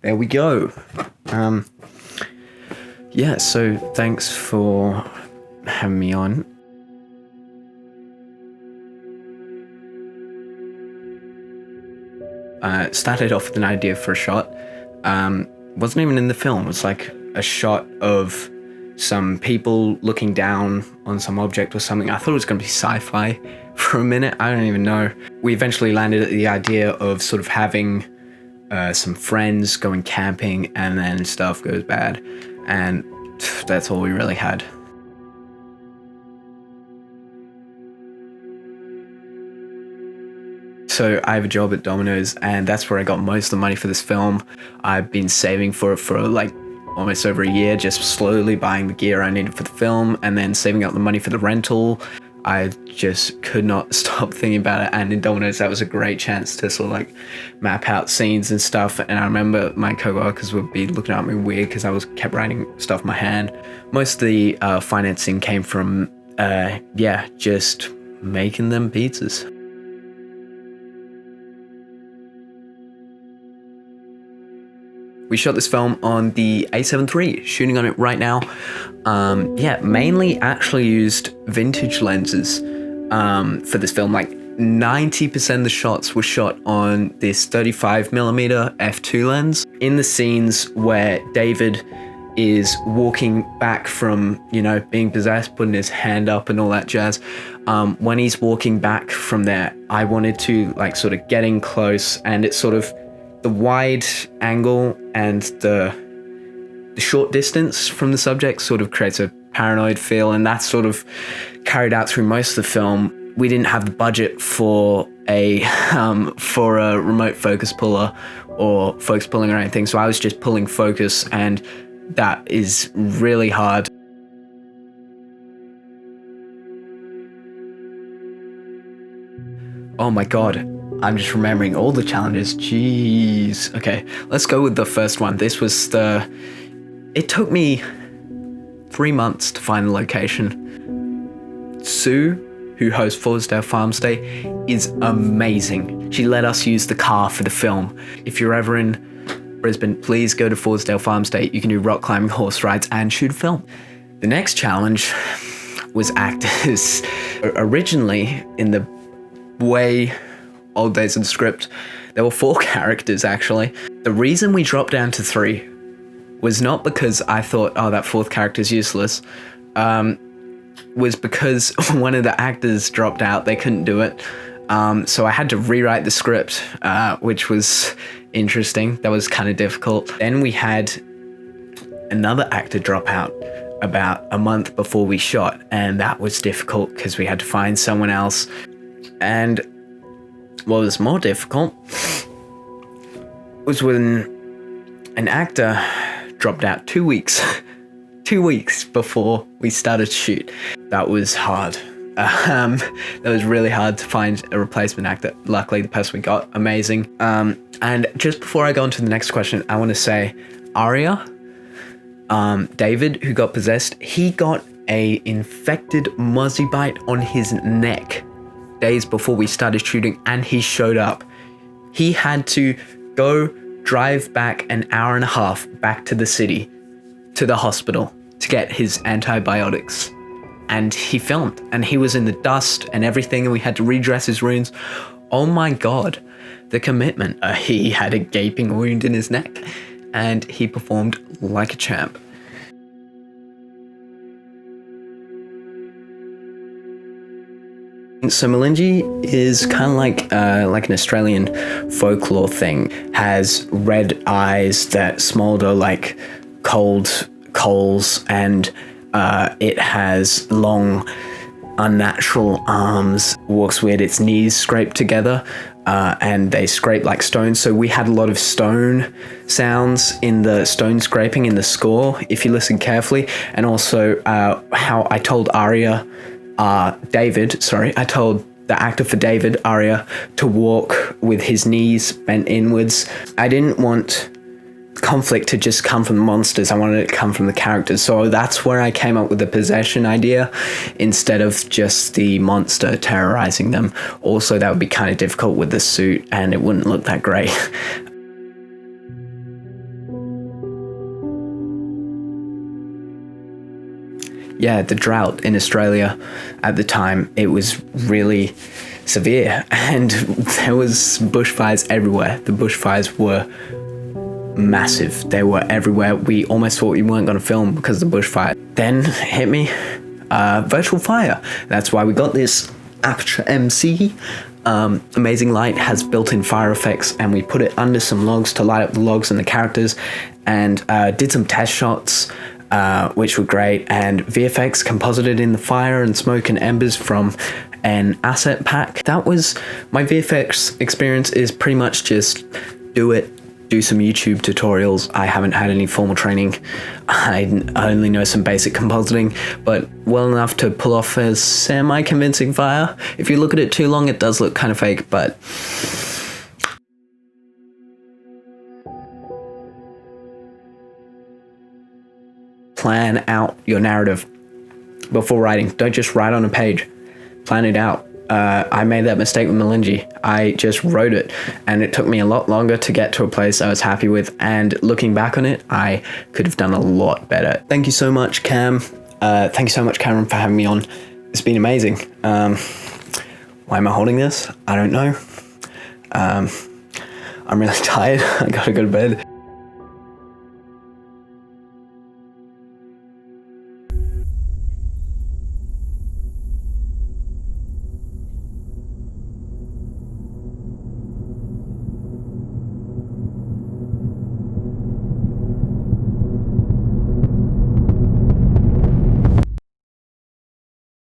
there we go. Yeah, so thanks for having me on. Started off with an idea for a shot. Wasn't even in the film. It was like a shot of some people looking down on some object or something. I thought it was going to be sci-fi for a minute. I don't even know. We eventually landed at the idea of sort of having some friends going camping, and then stuff goes bad. And that's all we really had. So I have a job at Domino's, and that's where I got most of the money for this film. I've been saving for it for like almost over a year, just slowly buying the gear I needed for the film and then saving up the money for the rental. I just could not stop thinking about it, and in Domino's that was a great chance to sort of like map out scenes and stuff. And I remember my co-workers would be looking at me weird because I kept writing stuff in my hand. Most of the financing came from just making them pizzas. We shot this film on the A7 III, shooting on it right now. Mainly actually used vintage lenses for this film. Like 90% of the shots were shot on this 35mm f2 lens. In the scenes where David is walking back from, being possessed, putting his hand up and all that jazz, when he's walking back from there, I wanted to like sort of get in close, and it's sort of the wide angle and the short distance from the subject sort of creates a paranoid feel, and that's sort of carried out through most of the film. We didn't have the budget for a remote focus puller or focus pulling or anything, so I was just pulling focus, and that is really hard. Oh my god. I'm just remembering all the challenges. Jeez. Okay, let's go with the first one. It took me 3 months to find the location. Sue, who hosts Fordsdale Farmstay, is amazing. She let us use the car for the film. If you're ever in Brisbane, please go to Fordsdale Farmstay. You can do rock climbing, horse rides, and shoot a film. The next challenge was actors. Originally, in the way old days of the script, there were 4 characters actually. The reason we dropped down to 3 was not because I thought, that 4th character's useless, was because one of the actors dropped out. They couldn't do it. So I had to rewrite the script, which was interesting. That was kind of difficult. Then we had another actor drop out about a month before we shot, and that was difficult because we had to find someone else. And what was more difficult was when an actor dropped out 2 weeks. 2 weeks before we started to shoot. That was hard. That was really hard to find a replacement actor. Luckily, the person we got, amazing. And just before I go on to the next question, I want to say, Aria, David, who got possessed, he got a infected muzzy bite on his neck days before we started shooting, and he showed up. He had to drive back an hour and a half back to the city, to the hospital, to get his antibiotics. And he filmed, and he was in the dust and everything, and we had to redress his wounds. Oh my god, the commitment. He had a gaping wound in his neck, and he performed like a champ. So Malingee is kind of like an Australian folklore thing. Has red eyes that smolder like cold coals, and it has long, unnatural arms. Walks weird. Its knees scrape together, and they scrape like stones. So we had a lot of stone sounds in the stone scraping in the score, if you listen carefully. And also how I told I told the actor for David, Aria, to walk with his knees bent inwards. I didn't want conflict to just come from the monsters. I wanted it to come from the characters. So that's where I came up with the possession idea instead of just the monster terrorizing them. Also, that would be kind of difficult with the suit, and it wouldn't look that great. yeah, the drought in Australia at the time, it was really severe, and there was bushfires everywhere. The bushfires were massive. They were everywhere. We almost thought we weren't going to film because of the bushfire. Then hit me, virtual fire. That's why we got this Aperture MC. Amazing Light has built-in fire effects, and we put it under some logs to light up the logs and the characters, and did some test shots, which were great, and VFX composited in the fire and smoke and embers from an asset pack. That was my VFX experience. Is pretty much just do some YouTube tutorials. I haven't had any formal training. I only know some basic compositing, but well enough to pull off a semi-convincing fire. If you look at it too long, it does look kind of fake, but plan out your narrative before writing. Don't just write on a page. Plan it out. I made that mistake with Malingee. I just wrote it, and it took me a lot longer to get to a place I was happy with, and looking back on it, I could have done a lot better. Thank you so much, Cam. Thank you so much, Cameron, for having me on. It's been amazing. Why am I holding this? I don't know. I'm really tired. I gotta go to bed.